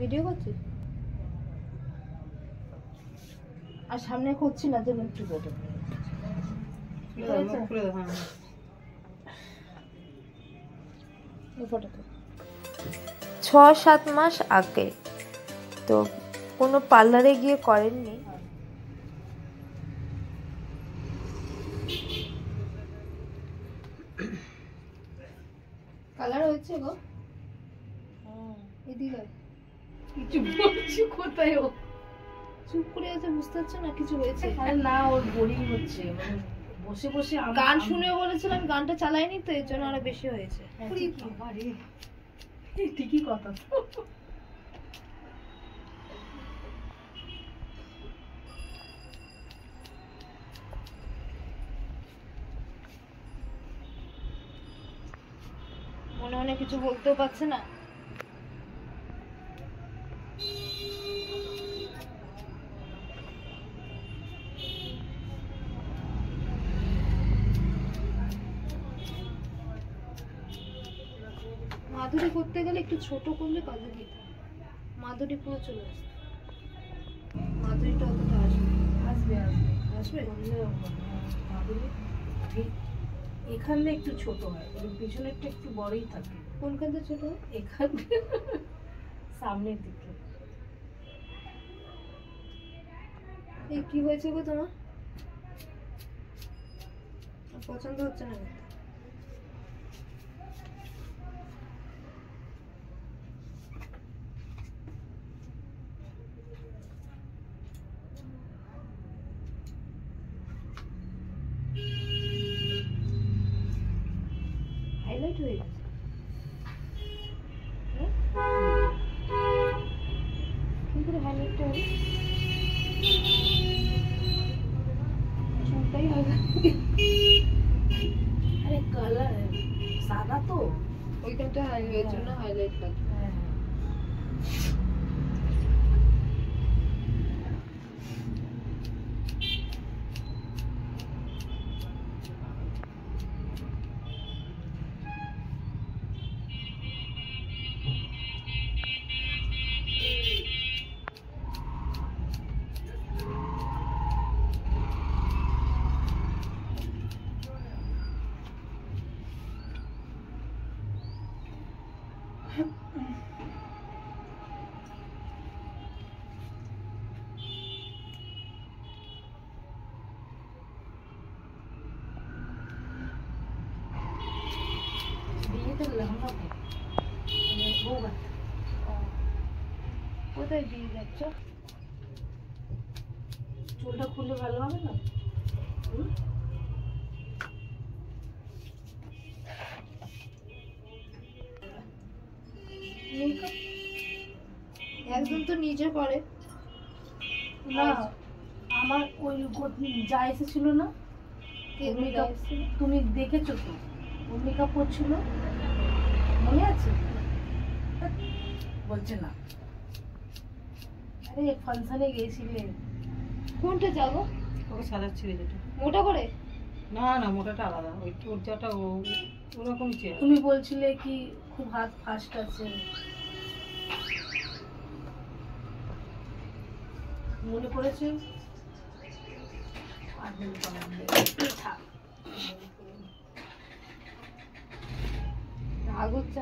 Video করছিস আর সামনে করছি না তো একটু ফটো খুলে দাও। হ্যাঁ 6-7 মাস আগে তো কোনো পার্লারে গিয়ে করেননি। কালার হয়েছে গো। এদিকে কিছু বলছি কোথায় ও চুপ করে আছে বুঝতে পারছো না কিছু হয়েছে। আরে না ওর বোরিং হচ্ছে মানে বসে বসে গান শুনে বলেছিলাম গানটা চালাইনি তো এর জন্য আরো বেশি হয়েছে। ঠিকই কথা তো। মনে মনে কিছু বলতেও পারছে না। মাধুরী করতে গেলে একটু ছোট করলে কাজে দিত। মাধুরী পুরো চলে আসবে। মাধুরীটা অতটা আসবে আসবে আসবে মাধুরী এখানে একটু ছোট হয় পিছনেরটা একটু বড়ই থাকে। কোনখানটা ছোট হয়? এখানে সামনের দিকে। এই কি হয়েছে গো তোমার? পছন্দ হচ্ছে না হাইলাইট হয়ে গেছে। কি করে হাইলাইটটা হবে? চুলটাই আরে কালার সাদা তো ওইখানটা হাইলাইটের জন্য হাইলাইট লাগে। হ্যাঁ কোথায় দিয়ে যাচ্ছ? চুলটা খুললে ভালো হবে না? একদম তো নিজে করে না আমার ওই যা এসেছিল না তুমি দেখেছো তো ওর মেকআপ করছিল মনে আছে? বলছে না। আরে ফাংশনে গিয়েছিলে। কোনটা যাবো? ওকে সাজাচ্ছিলে যেটা মোটা করে? না না মোটাটা আলাদা ওই চর্চাটা ওরকম চেয়ে তুমি বলছিলে কি খুব হাত ফাস্ট আছে মনে পড়েছে? রাগ হচ্ছে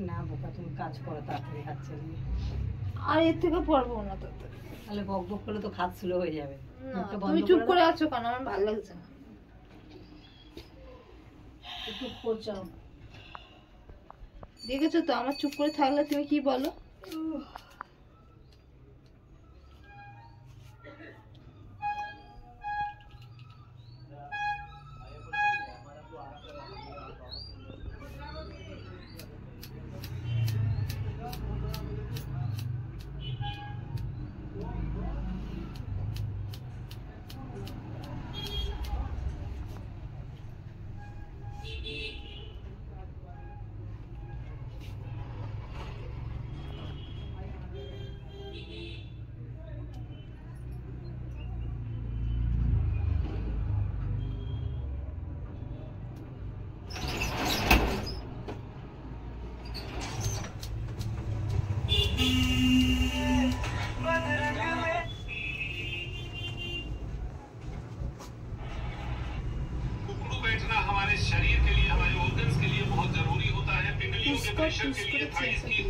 না বোকা তুমি কাজ করো তাড়াতাড়ি হাত চালিয়ে। আর এর থেকে পারবো না তো। তাহলে বক বক করলে তো খাত স্লো হয়ে যাবে। তুমি চুপ করে আছো কেন? আমার ভালো লাগছে না। একটু খোঁচাও। দেখেছো তো আমার চুপ করে থাকলে তুমি কি বলো? দেখছি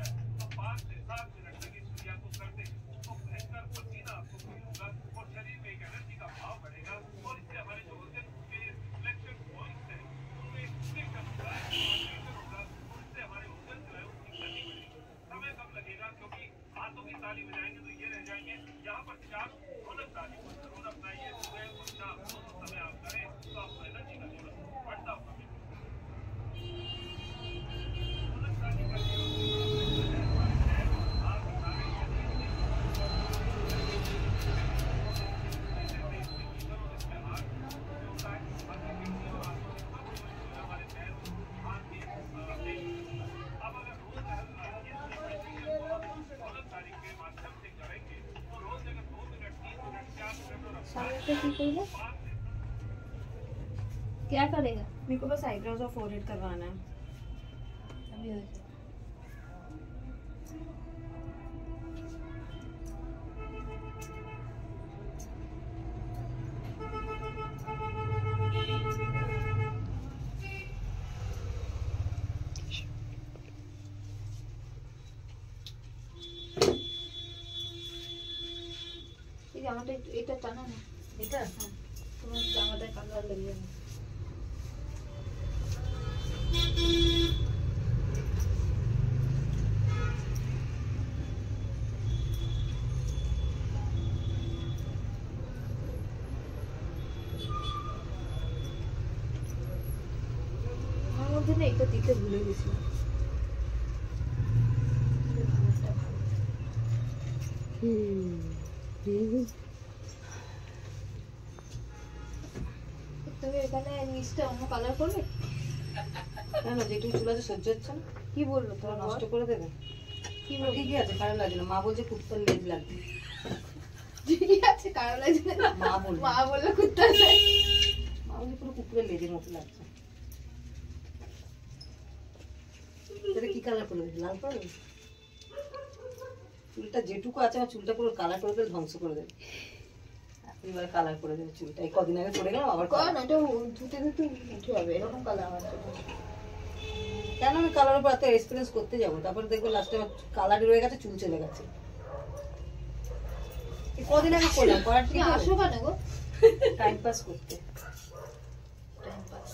सामने की करेगा क्या करेगा मेरे को बस आईब्रोज और फोरहेड करवाना है अभी हो जाए এই জামাটা এটা টানা না এটা হ্যাঁ তোমার জামাটা কালার লেগে যাবে আমার মধ্যে না এটা দিতে ভুলে গেছিলাম তুমি এখানে নিচটা অন্য কালার করবে কেন যেটুকু চুল আছে সহ্য হচ্ছে না কি বললো তোরা তোমার নষ্ট করে দেবে কি বলবো ঠিকই আছে খারাপ লাগছে না মা বলছে কুত্তার লেজ লাগবে ঠিক আছে কারো লাগছে না মা বললো কুত্তার লেজ মা বলছে পুরো কুকুরের লেজের মতো লাগছে এটা কি কালার করে দেবে লাল করে দেবে চুলটা যেটুকু আছে আমার চুলটা পুরো কালার করে দেবে ধ্বংস করে দেবে এবার কালার করে দেবে চুলটা এই কদিন আগে পড়ে গেলাম আবার কোন ওটা ধুতে ধুতে উঠে হবে এরকম কালার আমার কেন আমি কালারের উপর এত এক্সপিরিয়েন্স করতে যাবো তারপরে দেখবো লাস্টে আমার কালার রয়ে গেছে চুল চলে গেছে কদিন আগে করলাম করার ঠিক আসো কেন গো টাইম পাস করতে টাইম পাস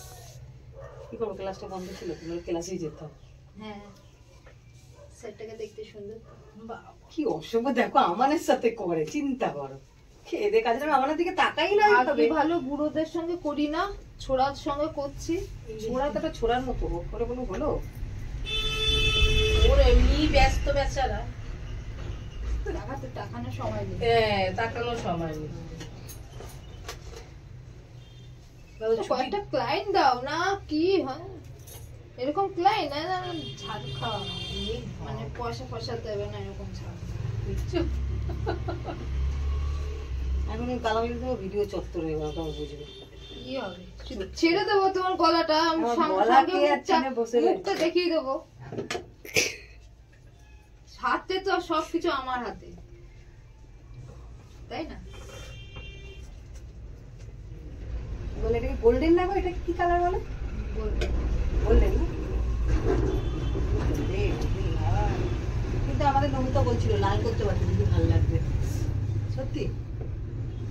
কি করবো ক্লাসটা বন্ধ ছিল তোমার ক্লাসেই যেতাম হ্যাঁ সেটটাকে দেখতে সুন্দর বাবা কি অসভ্য দেখো আমানের সাথে করে চিন্তা করো খেয়ে দে কাজে আমি আমাদের দিকে তাকাই না আগে ভালো বুড়োদের সঙ্গে করি না ছোড়ার সঙ্গে করছি ছোড়া তো একটা ছোড়ার মতো করে কোনো হলো ওর এমনি ব্যস্ত বেচারা টাকাতে টাকানোর সময় নেই হ্যাঁ তাকানোর সময় নেই কয়েকটা ক্লায়েন্ট দাও না কি হয় এরকম ক্লায়েন্ট না ঝাড়ু খাওয়া মানে পয়সা দেবে না এরকম ছাড় এখন এই কালামি ভিডিও চত্বর হয়ে গেল তখন বুঝবে কি হবে ছেড়ে দেবো তোমার গলাটা আমি আমার গলা কে একখানে বসে মুখটা দেখিয়ে দেবো হাতে তো সবকিছু আমার হাতে তাই না বলে এটা কি গোল্ডেন না গো এটা কি কালার বলে বলবো গোল্ডেন না কিন্তু আমাদের নমিতা বলছিল লাল করতে পারতে কিন্তু ভালো লাগবে সত্যি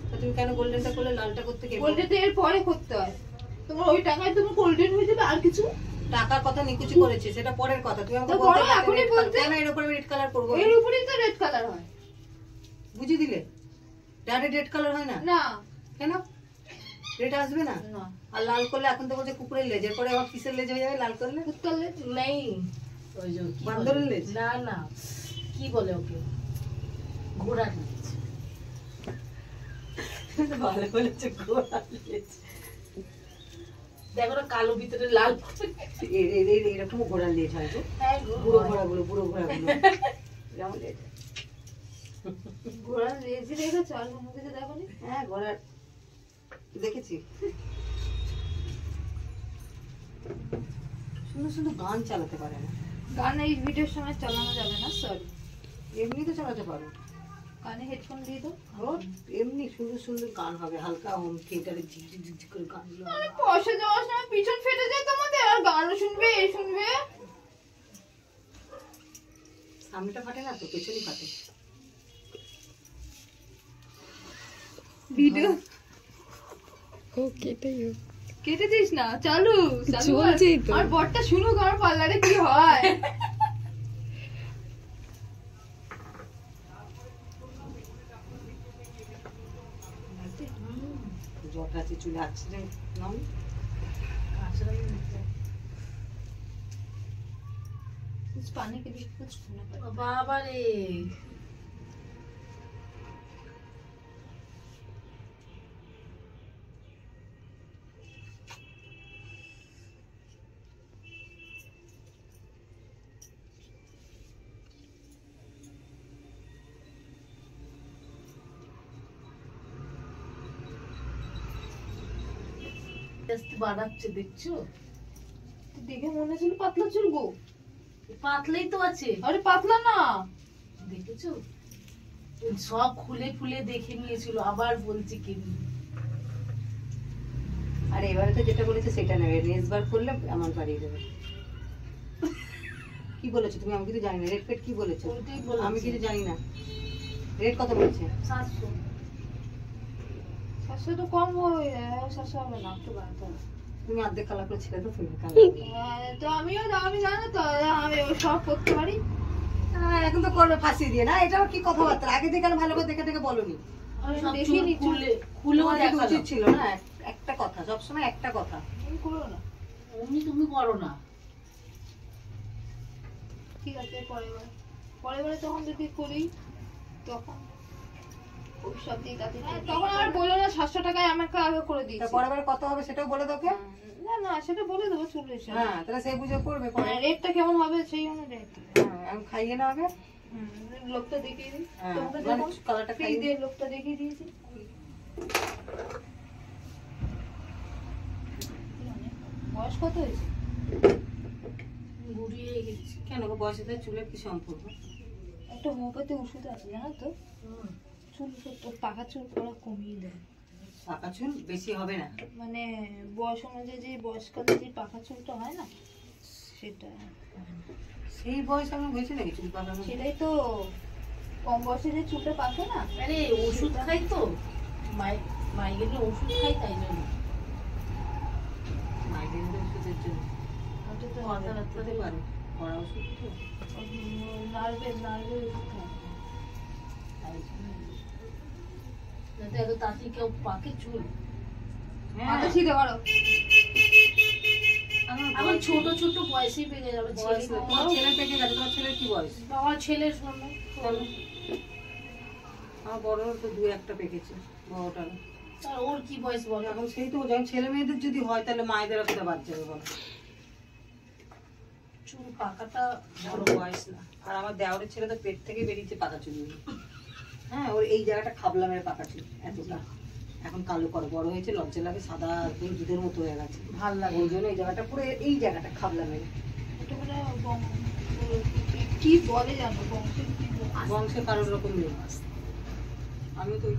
তা তুমি কেন গোল্ডেনটা করলে লালটা করতে কে গোল্ডেনটা এর পরে করতে হয় তোমার ওই টাকায় তুমি গোল্ডেন হয়ে যাবে আর কিছু টাকার কথা নিকুচি করেছে সেটা পরের কথা তুমি আমাকে তো বলতে বলো, এখনই বলতে। কেন এর উপরে রেড কালার করব এর উপরেই তো রেড কালার হয় বুঝি দিলে ডাইরেক্ট রেড কালার হয় না না কেন রেড আসবে না না আর লাল করলে এখন তো বলছে কুকুরের লেজ এরপরে আবার কিসের লেজ হয়ে যাবে লাল করলে কুত্তার লেজ নেই ওই যে কি বান্দরের বলে? লেজ? না না কি বলে ওকে ঘোড়ার লেজ ভালো বলেছে ঘোড়ার লেজ দেখো না কালো ভিতরে লাল এরকম ঘোড়ার লেজ হয় তো হ্যাঁ গো, বুড়ো ঘোড়াগুলো যেমন লেজ ঘোড়ার লেজ রেখেছো আর কোনো কিছু দেখো নি হ্যাঁ ঘোড়ার দেখেছি সুন্দর সুন্দর গান চালাতে পারে না গান এই ভিডিওর সময় চালানো যাবে না সরি এমনি তো চালাতে পারো কানে হেডফোন দিয়ে দাও আর এমনি সুন্দর সুন্দর গান হবে হালকা হোম থিয়েটারে ঝিকঝিক ঝিকঝিক করে গানগুলো হবে। পয়সা যাওয়ার সময় পিছন ফেটে যায় তোমাদের আর গানও শুনবে এই শুনবে সামনেটা ফাটে না তো, পেছনই ফাটে। ভিডিও কেটে দিস না, চালু চলছেই তো। আর বরটা শুনুক আমার পার্লারে কি হয়। জট আছে চুলে, আসছে নাম पानी के लिए कुछ करना पड़ेगा। बाबा रे বাড়াচ্ছে দেখছো, দেখে মনে হচ্ছিল পাতলা চুল গো। পাতলাই তো আছে। আরে পাতলা না, দেখেছো সব খুলে খুলে দেখে নিয়েছিল, আবার বলছে কি। আর এবারে তো যেটা বলেছে সেটা নেবে, নেক্সট বার করলে আমার বাড়িয়ে দেবে। কি বলেছো তুমি? আমি কিছু জানি না। রেট পেট কি বলেছো? আমি কিছু জানি না। রেট কত বলছে? 700। 700 তো কম হয়, 700 হবে না, একটু বাড়াতে হবে। তুমি অর্ধেক কালার করে ছেড়ে দাও, তুমি তো আমি জানো তো আমি সব করতে পারি। এখন তো করবে ফাঁসি দিয়ে না, এটাও কি কথাবার্তা? আগে থেকে ভালো করে দেখে দেখে বলোনি, দেখিনি খুলেও দেখা উচিত ছিল না। একটা কথা, সবসময় একটা কথা। তুমি করো না, তুমি করো না। ঠিক আছে পরের তখন যদি করি তখন ওই সব দিয়ে কাটি। তখন আর বলো না 700 টাকায় আমাকে আগে করে দিয়েছি। পরের বার কত হবে সেটাও বলে দাও। না না সেটা বলে দেবো, চুল হিসাবে। হ্যাঁ তাহলে সেই বুঝে করবে। রেটটা কেমন হবে সেই অনুযায়ী। আমি খাইয়ে না আগে লোকটা দেখিয়ে দিই, হ্যাঁ, তোমাকে মানে যখন কালারটা খাইয়ে দিয়ে লোকটা দেখিয়ে দিয়েছি। বয়স কত হয়েছে? গুড়িয়ে গেছি। কেন গো, বয়সের সাথে চুলের কি সম্পর্ক? একটা হোমিওপ্যাথি ওষুধ আছে জানো তো, চুল পাকা চুল পড়া কমিয়ে দেয়। পাকা চুল বেশি হবে না, মানে বয়স অনুযায়ী যে বয়সকালে যে পাকা চুলটা হয় না সেটা। সেই বয়স এখন হয়েছে নাকি চুল পাকা? সেটাই তো, কম বয়সে যে চুলটা পাকে না। আরে ওষুধ খাই তো, মাইগ্রেনের ওষুধ খাই, তাই জন্য। মাইগ্রেনের ওষুধের জন্য ওটা তো মাথা ব্যথা হতে পারে, কড়া ওষুধ তো। নার্ভের ওষুধ খায়। যাতে এত তাড়াতাড়ি কেউ পাকে চুল। মাথা ছিঁড়ে করো। আমার ছোট ছোট বয়সেই পেকে যাবে। তোমার ছেলের পেকে গেছে? তোমার ছেলের কি বয়স? আমার ছেলের শোনো, আমার বড়োর তো 2-1টা পেকেছে, বড়টার। আর ওর কি বয়স বলো? এখন সেই তো যখন ছেলে মেয়েদের যদি হয় তাহলে মায়েদের একটা বাদ যাবে বলো। চুল পাকাটা বড় বয়স না। আর আমার দেওরের ছেলে তো পেট থেকে বেরিয়েছে পাকা চুল। হ্যাঁ, ওর এই জায়গাটা খাবলা মেরে পাকা চুল এতটা। এখন কালো করে বড় হয়েছে, লজ্জা লাগে, সাদা একদম দুধের মতো হয়ে গেছে, ভাল লাগে। ওই জন্য এই জায়গাটা পুরো, এই জায়গাটা খাবলা মেরে। ওটা মানে কি বলে জানো, বংশের কি বলে? বংশে কারোর রকম নেই, আমিও তো ওই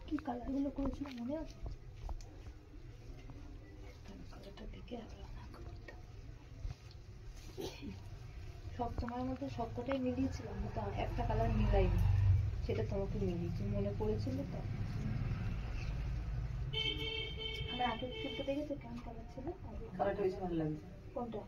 কি কালারগুলো করেছিলাম মনে আছে? কালারটা দেখে সব সময়ের মধ্যে সবকটাই মিলিয়েছিলাম, কিন্তু একটা কালার মিলাইনি, সেটা তোমাকে মিলিয়েছি, মনে পড়েছিল তো। আমার আগের চুলটা দেখেছো কেমন কালার ছিল? কালারটা বেশি ভালো লাগছে। কোনটা?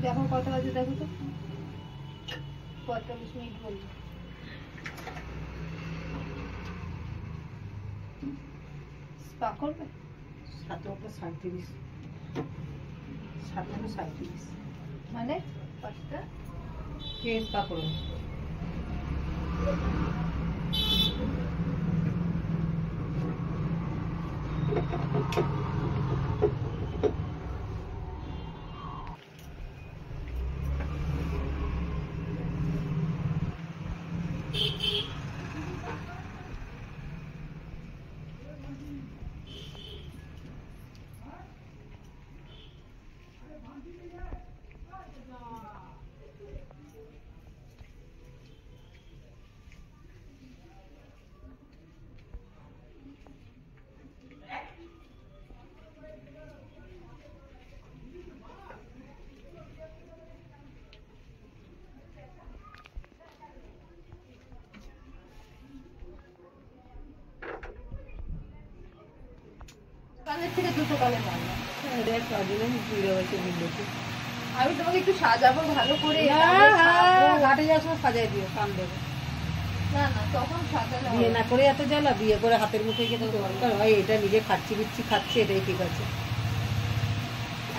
দেখো কত বাজে, দেখো তো 45 মিনিট বলছে। স্পা করবে? 7:37, 7:37 মানে 5টা কে স্পা করবে? কানের থেকে দুটো কানে মারলাম। দেখ কাজলে ভিড় হয়েছে ভিডিওতে। আমি তোমাকে একটু সাজাবো ভালো করে। ঘাটে যাওয়ার সময় সাজাই দিও, কান দেবে। না না তখন সাজালে বিয়ে না করে এত জ্বালা, বিয়ে করে হাতের মুখে গিয়ে তো দরকার হয় এটা নিজে খাচ্ছি বিচ্ছি খাচ্ছে, এটাই ঠিক আছে।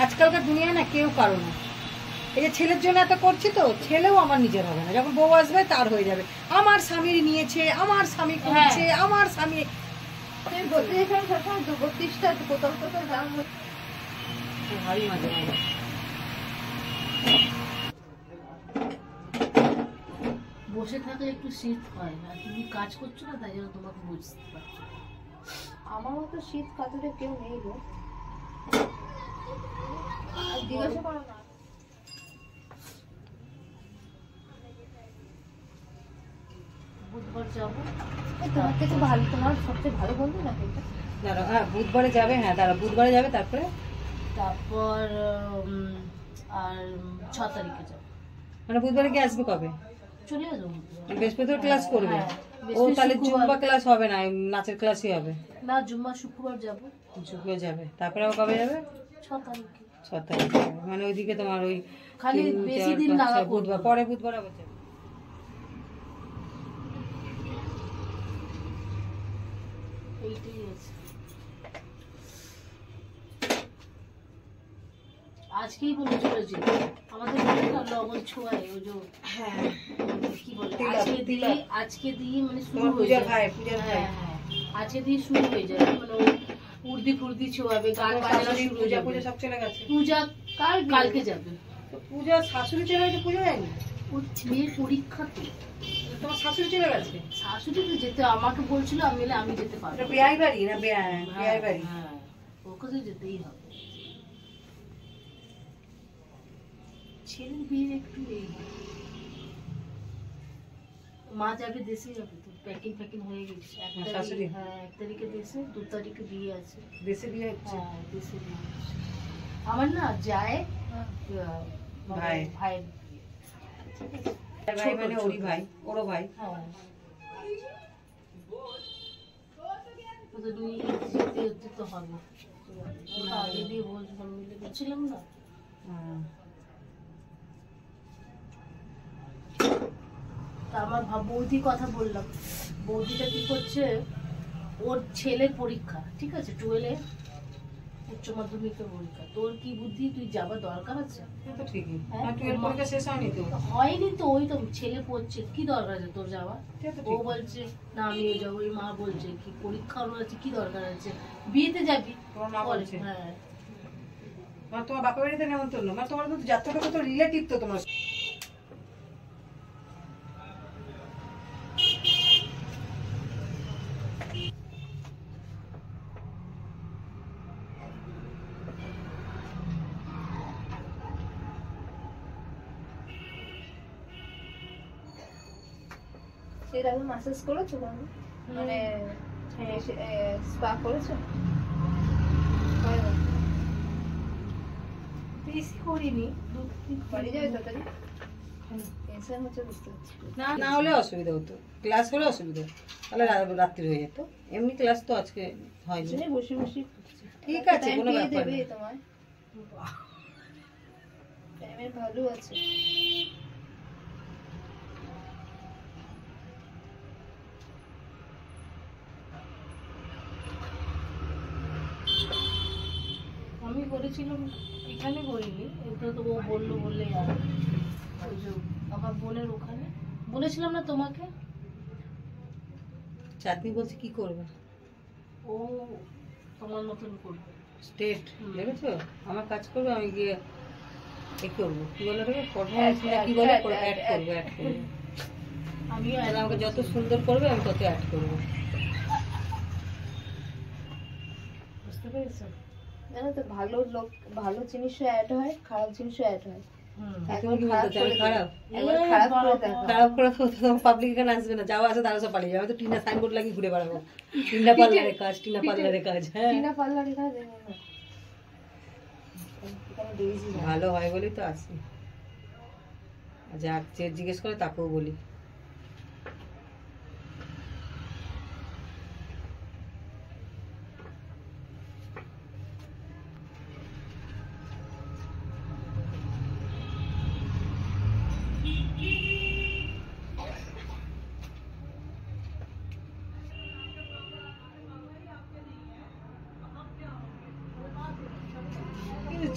আজকালকার দুনিয়ায় না কেউ কারো না। এই যে ছেলের জন্য এত করছি তো, ছেলেও আমার নিজের হবে না। যখন বউ আসবে তার হয়ে যাবে আমার স্বামীর নিয়েছে, আমার স্বামী করছে, আমার স্বামী। তুমি বলতে যেখানে সবসময় 32টা কোথাও কোথাও দাম হচ্ছে। ভারী মাঝে মাঝে বসে থাকলে একটু শীত হয়, আর তুমি কাজ করছো না তাই জন্য তোমাকে বুঝতে পারছো। আমার মতো শীত কাতুরে কেউ নেই গো। আর জিজ্ঞাসা করো না। বুধবার যাবো। তোমার থেকে ভালো, তোমার সবচেয়ে ভালো বন্ধু না এটা? দাঁড়াও, হ্যাঁ বুধবারে যাবে, হ্যাঁ দাঁড়াও বুধবারে যাবে, তারপর আর 6 তারিখে যাবো। মানে বুধবারে কি আসবে কবে? চলে যাবো। বৃহস্পতিবার ক্লাস করবে? হ্যাঁ, ও তাহলে জুম্বা ক্লাস হবে না, নাচের ক্লাসই হবে। না জুম্মা শুক্রবার যাবো। শুক্রবার যাবে, তারপরে আবার কবে যাবে? 6 তারিখে। 6 তারিখে যাবে। মানে ওইদিকে তোমার ওই খালি বেশি দিন না, বুধবার পরে বুধবার আবার যাবে। এইটাই আছে। আজকেই বলে চলেছি আমাদের লবণ ছোঁয়ায় ওই যে কি বলে আজকে দিয়ে মানে শুরু হয়ে যায়। হ্যাঁ আজকে দিয়ে শুরু হয়ে যায়, মানে উর্দি ফুর্দি ছোঁয়াবে, গান বাজনা শুরু হয়ে যাবে। সব চলে গেছে। পূজা কালকে যাবে। পূজা শাশুড়ি চলে গেছে, পূজা যায়নি? ওর মেয়ের পরীক্ষা তো। তোমার শাশুড়ি চলে গেছে? শাশুড়ি তো যেতে আমাকে বলছিল, আমি যেতে পারবো। বিয়াই বাড়ি না বিয়াই বাড়ি? হ্যাঁ ওকে তো যেতেই হবে। ছেলের বিয়ের একটু এই মা যাবে, দেশে যাবে তো, প্যাকিং হয়ে গেছে। 1 তারিখে দেশে, 2 তারিখে বিয়ে আছে। দেশে বিয়ে হচ্ছে? হ্যাঁ দেশে বিয়ে হচ্ছে। আমার না যায় ভাই মানে ওরই ভাই, ওরও ভাই। হ্যাঁ তো নিয়ে যেতে তো হবে। আগে দিয়ে বলছিলাম না। আমার বৌদির কথা বললাম, বৌদিটা কি করছে, ওর ছেলের পরীক্ষা ঠিক আছে, 12 উচ্চ মাধ্যমিকের পরীক্ষা। তোর কি বুদ্ধি, তুই যাবার দরকার আছে? হয়নি তো, ওই তো ছেলে পড়ছে, কি দরকার আছে তোর যাওয়া? ও বলছে না আমি যাবো, ওই মা বলছে কি পরীক্ষা আছে, কি দরকার আছে, বিয়েতে যাবি। হ্যাঁ তোমার বাপা বাড়িতে নেমন্তন্ন, মানে তোমার তো যাত্রাটা তো রিলেটিভ তো তোমার। এর আগে ম্যাসেজ করেছো মানে স্পা করেছো? বেশি করিনি, বাড়ি যাবে তাড়াতাড়ি। টেনশন হচ্ছে বুঝতে পারছি। না হলে অসুবিধা হতো, ক্লাস হলে অসুবিধা, তাহলে রাত্রি হয়ে যেত। এমনি ক্লাস তো আজকে হয়নি। বসে ঠিক আছে, কোনো ব্যাপার না। তোমার টাইমের ভালো আছে। আমি করেছিলাম, এখানে করিনি, এটা তো ও বললো বললে আর ওই যে আমার বোনের ওখানে বলেছিলাম না তোমাকে। চাঁদনি বলছে কি করবে? ও তোমার মতন করবে স্টেট দেখেছো আমার কাজ করবে আমি গিয়ে কি করবো কি বলে কি বলে অ্যাড করবো আমিও আমাকে যত সুন্দর করবে আমি তত অ্যাড করবো বুঝতে পেরেছো জানো তো ভালো লোক ভালো জিনিসও অ্যাড হয় খারাপ জিনিসও অ্যাড হয় তুমি কি বলতে চাও খারাপ খারাপ করে পাবলিক এখানে আসবে না যাও আসে তারা সব পালিয়ে যাবে তো টিনা সাইনবোর্ড লাগিয়ে ঘুরে বেড়াবো টিনা পার্লারের কাজ হ্যাঁ টিনা পার্লারের কাজ ভালো হয় বলেই তো আসি যাক যে জিজ্ঞেস করে তাকেও বলি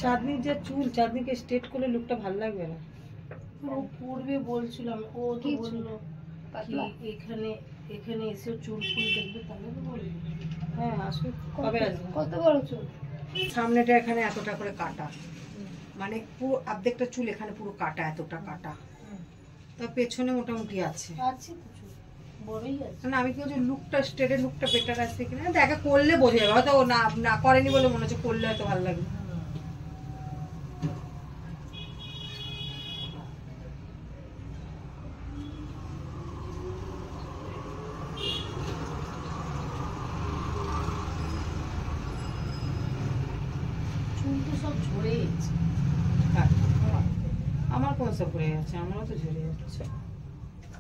চাঁদনির যে চুল চাঁদনিকে স্ট্রেট করলে লুকটা ভালো লাগবে না ও পড়বে বলছিলাম ও তো বললো কি এখানে এখানে এসে চুল ফুল দেখবে তাহলে তো বলবে হ্যাঁ আসুক কবে আসবে কত বড় চুল সামনেটা এখানে এতটা করে কাটা মানে পুরো অর্ধেকটা চুল এখানে পুরো কাটা এতটা কাটা তা পেছনে মোটামুটি আছে আছে তো চুল বড়ই আছে না আমি কি বলছি লুকটা স্ট্রেটের লুকটা বেটার আসবে কিনা দেখা করলে বোঝা যাবে হয়তো ও না করেনি বলে মনে হচ্ছে করলে হয়তো ভালো লাগবে চুল তো সব ঝরে যাচ্ছে আমার কোন সব ঘুরে যাচ্ছে আমারও তো ঝরে যাচ্ছে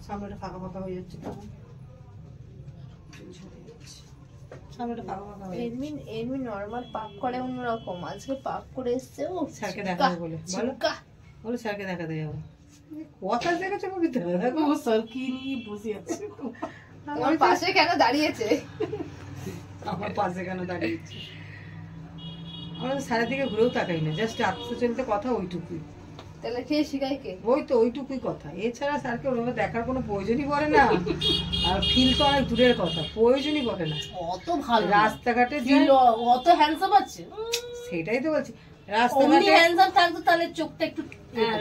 সামনেটা ফাঁকা ফাঁকা হয়ে যাচ্ছে কেমন সামনেটা ফাঁকা ফাঁকা হয়ে যাচ্ছে এমনি নরমাল পাক করে অন্যরকম আজকে পাক করে এসছে ও স্যারকে দেখাবো বলে বলো স্যারকে দেখাতে যাবো কথা দেখেছো কবিতা দেখো ও স্যার কি নিয়ে বসে আছে আমার পাশে কেন দাঁড়িয়েছে আমার পাশে কেন দাঁড়িয়েছে আমরা তো সারা দিকে ঘুরেও তাকাই না জাস্ট আসতে চলতে কথা ওইটুকুই তাহলে খেয়ে শিখাই কে ওই তো ওইটুকুই কথা এছাড়া স্যারকে ওইভাবে দেখার কোনো প্রয়োজনই পড়ে না আর ফিল তো অনেক দূরের কথা প্রয়োজনই পড়ে না অত ভালো রাস্তাঘাটে অত হ্যান্ডসাম আছে সেটাই তো বলছি অমনি রাস্তাঘাটে হ্যান্ডসাম থাকতো তাহলে চোখটা একটু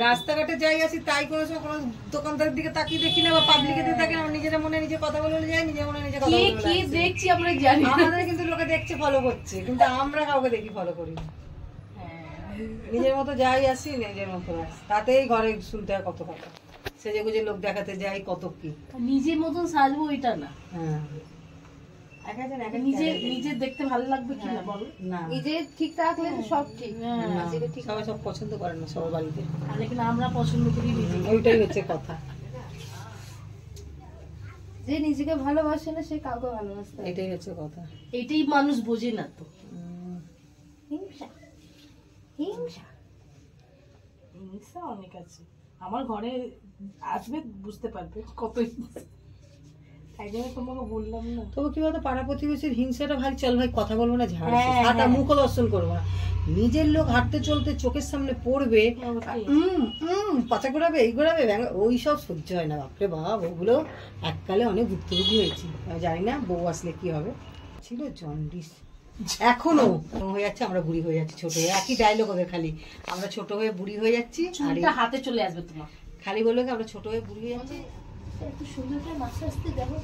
রাস্তাঘাটে যাই আসি তাই কোনো সময় কোনো দোকানদারের দিকে তাকিয়ে দেখি না বা পাবলিকের দিকে তাকিয়ে না নিজের মনে নিজে কথা বলে যাই নিজের মনে নিজে কথা কে বলে কি দেখছি আমরা জানি না। আমাদের কিন্তু লোকে দেখছে ফলো করছে কিন্তু আমরা কাউকে দেখি ফলো করি না নিজের মতো যাই আসি নিজের মতো আসি তাতেই ঘরে শুনতে হয় কত কথা সেজে গুজে লোক দেখাতে যাই কত কি নিজের মতন সাজবো এটা না হ্যাঁ নিজে দেখতে ভালো লাগবে কি না বলো না নিজে ঠিক রাখলে তো সব ঠিক নিজেকে ঠিক সবাই সব পছন্দ করে না সবার বাড়িতে লেকিন আমরা পছন্দ করি নিজে ওইটাই হচ্ছে কথা যে নিজেকে ভালোবাসে না সে কাউকে ভালোবাসতে এটাই হচ্ছে কথা এটাই মানুষ বোঝে না তো হিংসা হিংসা হিংসা অনেক আছে আমার ঘরে আসবে বুঝতে পারবে কত তাই জন্য তোমাকে বললাম না তবে কি বলতো পাড়া প্রতিবেশীর হিংসাটা ভাই চল ভাই কথা বলবো না ঝাড় হ্যাঁ, সাদা হ্যাঁ। মুখ দর্শন করবো না নিজের লোক হাঁটতে চলতে চোখের সামনে পড়বে পাচা ঘোরাবে এই ঘোরাবে ওই সব সহ্য হয় না বাপরে বাপ ওগুলো এককালে অনেক ভুক্তভোগী হয়েছি আমি জানি না বউ আসলে কি হবে ছিল জন্ডিস এখনো হয়ে যাচ্ছে আমরা বুড়ি হয়ে যাচ্ছি ছোট হয়ে একই ডায়লগ ওদের খালি আমরা ছোট হয়ে বুড়ি হয়ে যাচ্ছি আর চুলটা হাতে চলে আসবে তোমার খালি বলবে আমরা ছোট হয়ে বুড়ি হয়ে যাচ্ছি একটু সুন্দর করে মাসে আসতে দেখো